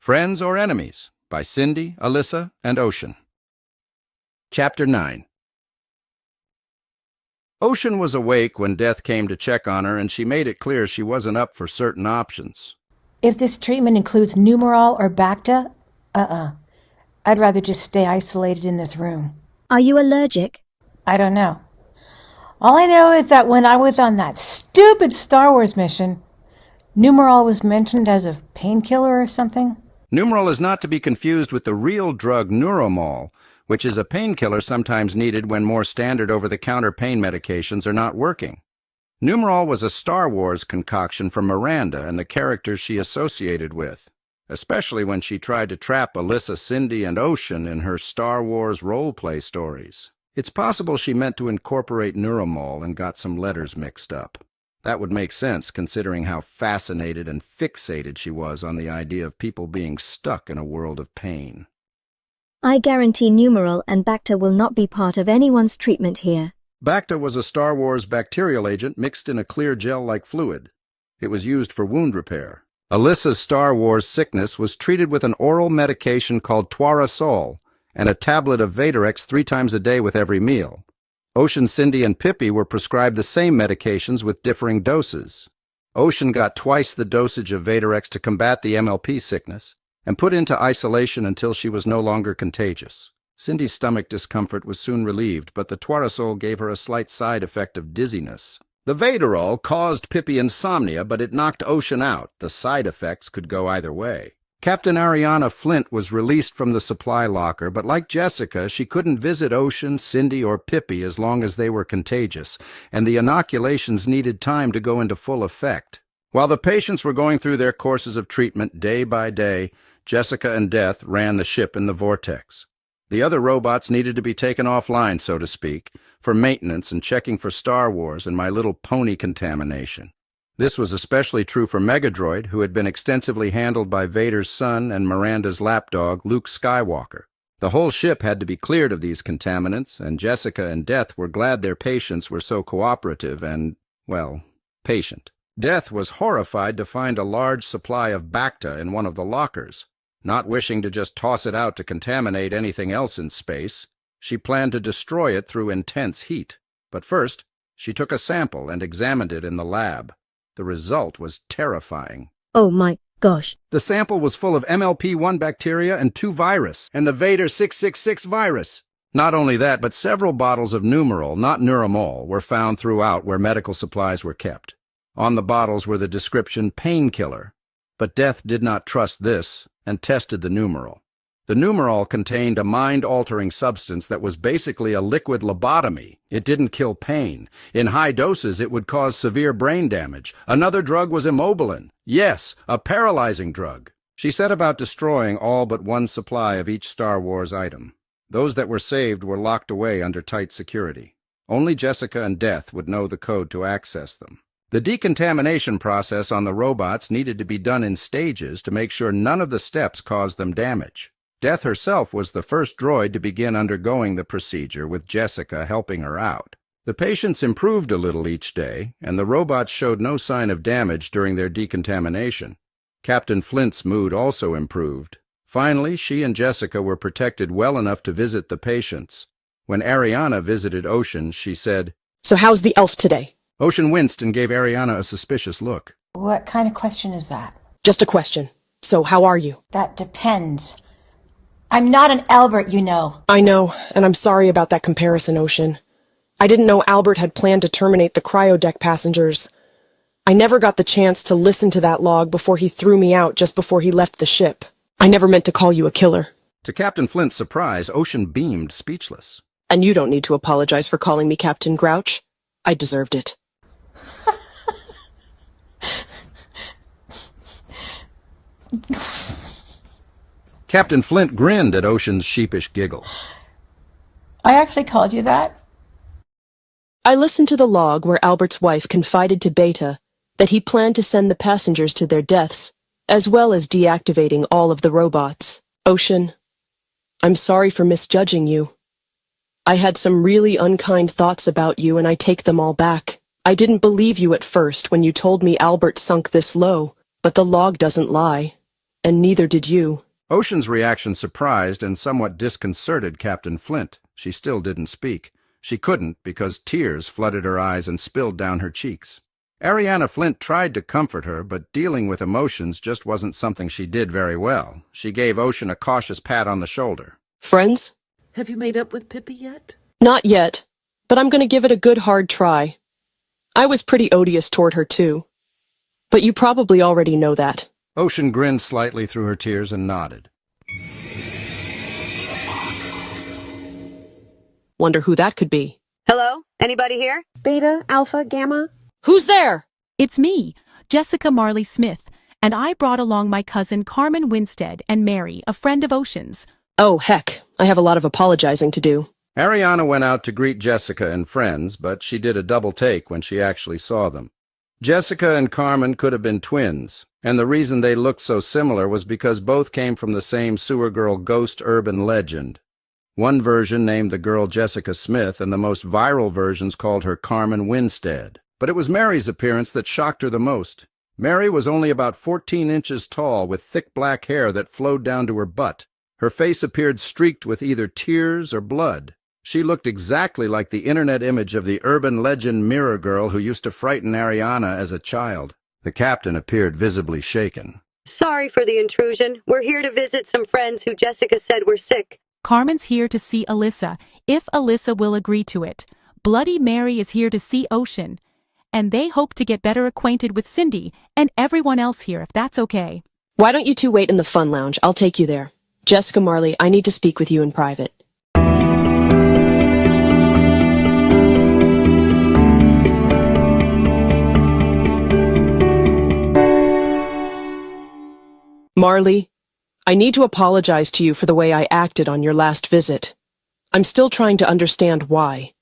Friends or Enemies by Cindy, Alyssa, and Ocean. Chapter 9. Ocean was awake when Death came to check on her, and she made it clear she wasn't up for certain options. If this treatment includes Numerol or Bacta, I'd rather just stay isolated in this room. Are you allergic? I don't know. All I know is that when I was on that stupid Star Wars mission, Numerol was mentioned as a painkiller or something. Numerol is not to be confused with the real drug Neuromol, which is a painkiller sometimes needed when more standard over-the-counter pain medications are not working. Numerol was a Star Wars concoction for Miranda and the characters she associated with, especially when she tried to trap Alyssa, Cindy, and Ocean in her Star Wars role-play stories. It's possible she meant to incorporate Neuromol and got some letters mixed up. That would make sense considering how fascinated and fixated she was on the idea of people being stuck in a world of pain. I guarantee Numerol and Bacta will not be part of anyone's treatment here. Bacta was a Star Wars bacterial agent mixed in a clear gel-like fluid. It was used for wound repair. Alyssa's Star Wars sickness was treated with an oral medication called Tuarasol and a tablet of Vortex 3 times a day with every meal. Ocean, Cindy, and Pippi were prescribed the same medications with differing doses. Ocean got twice the dosage of Vortex to combat the MLP sickness and put into isolation until she was no longer contagious. Cindy's stomach discomfort was soon relieved, but the Tuarasol gave her a slight side effect of dizziness. The Vaderol caused Pippi insomnia, but it knocked Ocean out. The side effects could go either way. Captain Ariana Flint was released from the supply locker, but like Jessica, she couldn't visit Ocean, Cindy, or Pippi as long as they were contagious, and the inoculations needed time to go into full effect. While the patients were going through their courses of treatment day by day, Jessica and Death ran the ship in the Vortex. The other robots needed to be taken offline, so to speak, for maintenance and checking for Star Wars and My Little Pony contamination. This was especially true for Megadroid, who had been extensively handled by Vader's son and Miranda's lapdog, Luke Skywalker. The whole ship had to be cleared of these contaminants, and Jessica and Death were glad their patients were so cooperative and, well, patient. Death was horrified to find a large supply of Bacta in one of the lockers. Not wishing to just toss it out to contaminate anything else in space, she planned to destroy it through intense heat. But first, she took a sample and examined it in the lab. The result was terrifying. Oh my gosh. The sample was full of MLP-1 bacteria and 2 virus, and the Vader 666 virus. Not only that, but several bottles of Numerol, not Neuromol, were found throughout where medical supplies were kept. On the bottles were the description painkiller. But Death did not trust this and tested the Numerol. The Numerol contained a mind-altering substance that was basically a liquid lobotomy. It didn't kill pain. In high doses, it would cause severe brain damage. Another drug was immobilin. Yes, a paralyzing drug. She set about destroying all but one supply of each Star Wars item. Those that were saved were locked away under tight security. Only Jessica and Death would know the code to access them. The decontamination process on the robots needed to be done in stages to make sure none of the steps caused them damage. Death herself was the first droid to begin undergoing the procedure, with Jessica helping her out. The patients improved a little each day, and the robots showed no sign of damage during their decontamination. Captain Flint's mood also improved. Finally, she and Jessica were protected well enough to visit the patients. When Ariana visited Ocean, she said, "So how's the elf today?" Ocean winced and gave Ariana a suspicious look. What kind of question is that? Just a question. So how are you? That depends. I'm not an Albert, you know. I know, and I'm sorry about that comparison, Ocean. I didn't know Albert had planned to terminate the cryodeck passengers. I never got the chance to listen to that log before he threw me out just before he left the ship. I never meant to call you a killer. To Captain Flint's surprise, Ocean beamed, speechless. And you don't need to apologize for calling me Captain Grouch. I deserved it. Captain Flint grinned at Ocean's sheepish giggle. I actually called you that? I listened to the log where Albert's wife confided to Beta that he planned to send the passengers to their deaths, as well as deactivating all of the robots. Ocean, I'm sorry for misjudging you. I had some really unkind thoughts about you, and I take them all back. I didn't believe you at first when you told me Albert sunk this low, but the log doesn't lie. and neither did you. Ocean's reaction surprised and somewhat disconcerted Captain Flint. She still didn't speak. She couldn't because tears flooded her eyes and spilled down her cheeks. Ariana Flint tried to comfort her, but dealing with emotions just wasn't something she did very well. She gave Ocean a cautious pat on the shoulder. Friends? Have you made up with Pippi yet? Not yet, but I'm going to give it a good hard try. I was pretty odious toward her, too. But you probably already know that. Ocean grinned slightly through her tears and nodded. Wonder who that could be. Hello? Anybody here? Beta, Alpha, Gamma? Who's there? It's me, Jessica Marley Smith, and I brought along my cousin Carmen Winstead and Mary, a friend of Ocean's. Oh, heck, I have a lot of apologizing to do. Ariana went out to greet Jessica and friends, but she did a double take when she actually saw them. Jessica and Carmen could have been twins, and the reason they looked so similar was because both came from the same sewer girl ghost urban legend. One version named the girl Jessica Smith, and the most viral versions called her Carmen Winstead. But it was Mary's appearance that shocked her the most. Mary was only about 14 inches tall, with thick black hair that flowed down to her butt. Her face appeared streaked with either tears or blood. She looked exactly like the internet image of the urban legend mirror girl who used to frighten Ariana as a child. The captain appeared visibly shaken. Sorry for the intrusion. We're here to visit some friends who Jessica said were sick. Carmen's here to see Alyssa, if Alyssa will agree to it. Bloody Mary is here to see Ocean. And they hope to get better acquainted with Cindy and everyone else here, if that's okay. Why don't you two wait in the fun lounge? I'll take you there. Jessica Marley, I need to speak with you in private. Marley, I need to apologize to you for the way I acted on your last visit. I'm still trying to understand why,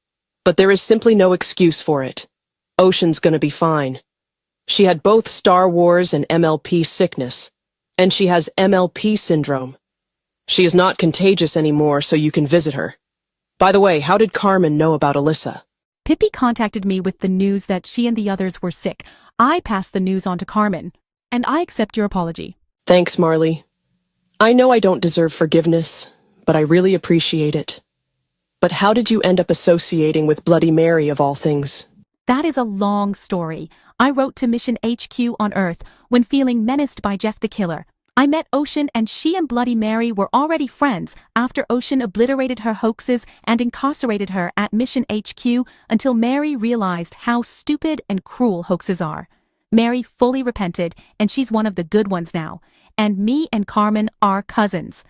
but there is simply no excuse for it. Ocean's gonna be fine. She had both Star Wars and MLP sickness, and she has MLP syndrome. She is not contagious anymore, so you can visit her. By the way, how did Carmen know about Alyssa? Pippi contacted me with the news that she and the others were sick. I passed the news on to Carmen, and I accept your apology. Thanks, Marley. I know I don't deserve forgiveness, but I really appreciate it. But how did you end up associating with Bloody Mary of all things? That is a long story. I wrote to Mission HQ on Earth when feeling menaced by Jeff the Killer. I met Ocean and she and Bloody Mary were already friends after Ocean obliterated her hoaxes and incarcerated her at Mission HQ until Mary realized how stupid and cruel hoaxes are. Mary fully repented and she's one of the good ones now. And me and Carmen are cousins.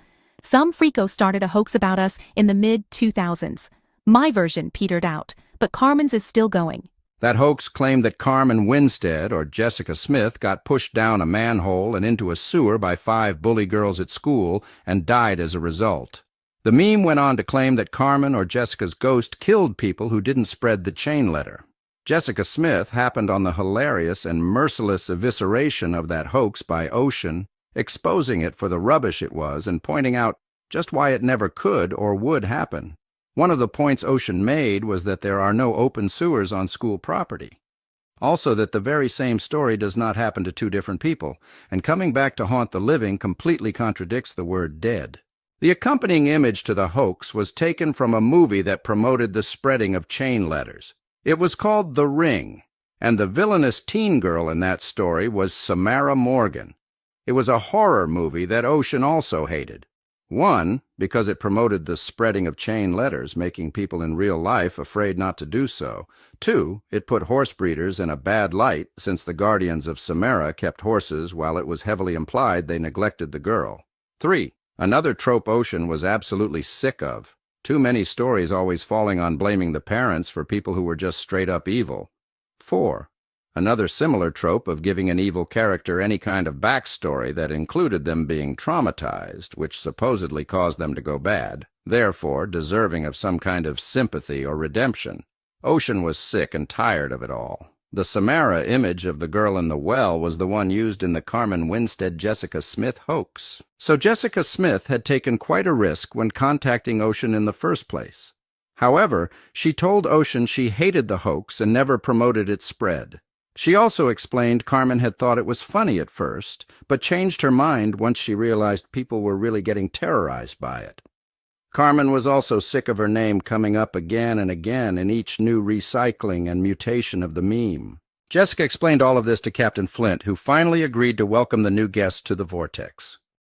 Some freako started a hoax about us in the mid-2000s. My version petered out, but Carmen's is still going. That hoax claimed that Carmen Winstead, or Jessica Smith, got pushed down a manhole and into a sewer by 5 bully girls at school and died as a result. The meme went on to claim that Carmen or Jessica's ghost killed people who didn't spread the chain letter. Jessica Smith happened on the hilarious and merciless evisceration of that hoax by Ocean, exposing it for the rubbish it was and pointing out just why it never could or would happen. One of the points Ocean made was that there are no open sewers on school property. Also that the very same story does not happen to 2 different people, and coming back to haunt the living completely contradicts the word dead. The accompanying image to the hoax was taken from a movie that promoted the spreading of chain letters. It was called The Ring, and the villainous teen girl in that story was Samara Morgan. It was a horror movie that Ocean also hated. 1, because it promoted the spreading of chain letters, making people in real life afraid not to do so. 2, it put horse breeders in a bad light since the guardians of Samara kept horses while it was heavily implied they neglected the girl. 3, another trope Ocean was absolutely sick of. Too many stories always falling on blaming the parents for people who were just straight up evil. 4, another similar trope of giving an evil character any kind of backstory that included them being traumatized, which supposedly caused them to go bad, therefore deserving of some kind of sympathy or redemption. Ocean was sick and tired of it all. The Samara image of the girl in the well was the one used in the Carmen Winstead Jessica Smith hoax. So Jessica Smith had taken quite a risk when contacting Ocean in the first place. However, she told Ocean she hated the hoax and never promoted its spread. She also explained Carmen had thought it was funny at first, but changed her mind once she realized people were really getting terrorized by it. Carmen was also sick of her name coming up again and again in each new recycling and mutation of the meme. Jessica explained all of this to Captain Flint, who finally agreed to welcome the new guests to the Vortex.